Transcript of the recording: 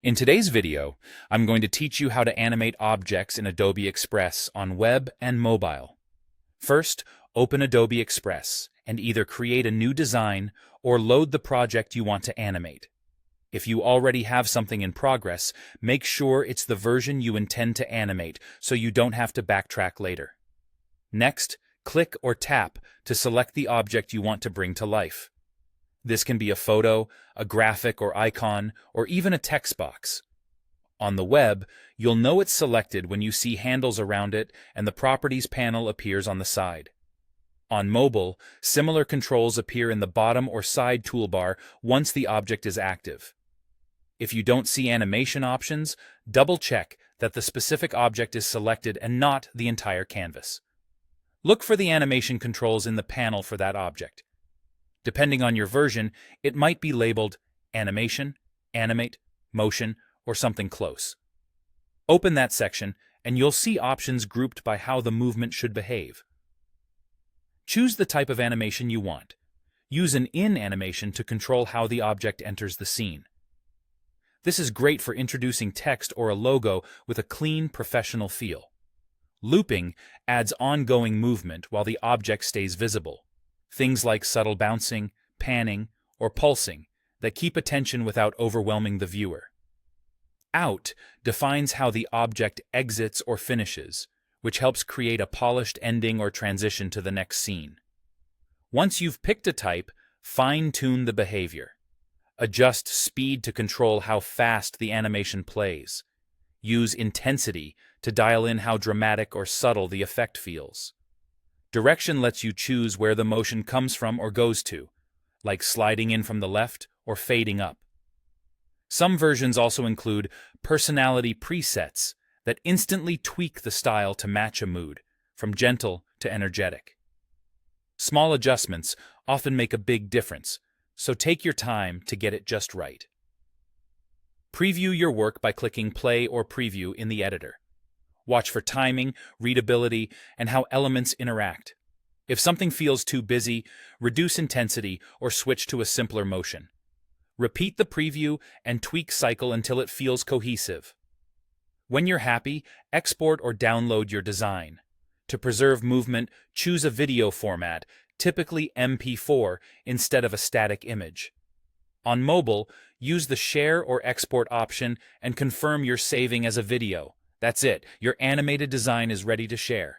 In today's video, I'm going to teach you how to animate objects in Adobe Express on web and mobile. First, open Adobe Express and either create a new design or load the project you want to animate. If you already have something in progress, make sure it's the version you intend to animate so you don't have to backtrack later. Next, click or tap to select the object you want to bring to life. This can be a photo, a graphic or icon, or even a text box. On the web, you'll know it's selected when you see handles around it and the Properties panel appears on the side. On mobile, similar controls appear in the bottom or side toolbar once the object is active. If you don't see animation options, double-check that the specific object is selected and not the entire canvas. Look for the animation controls in the panel for that object. Depending on your version, it might be labeled Animation, Animate, Motion, or something close. Open that section, and you'll see options grouped by how the movement should behave. Choose the type of animation you want. Use an in animation to control how the object enters the scene. This is great for introducing text or a logo with a clean, professional feel. Looping adds ongoing movement while the object stays visible. Things like subtle bouncing, panning, or pulsing that keep attention without overwhelming the viewer. Out defines how the object exits or finishes, which helps create a polished ending or transition to the next scene. Once you've picked a type, fine-tune the behavior. Adjust speed to control how fast the animation plays. Use intensity to dial in how dramatic or subtle the effect feels. Direction lets you choose where the motion comes from or goes to, like sliding in from the left or fading up. Some versions also include personality presets that instantly tweak the style to match a mood, from gentle to energetic. Small adjustments often make a big difference, so take your time to get it just right. Preview your work by clicking Play or Preview in the editor. Watch for timing, readability, and how elements interact. If something feels too busy, reduce intensity or switch to a simpler motion. Repeat the preview and tweak cycle until it feels cohesive. When you're happy, export or download your design. To preserve movement, choose a video format, typically MP4, instead of a static image. On mobile, use the Share or Export option and confirm you're saving as a video. That's it, your animated design is ready to share.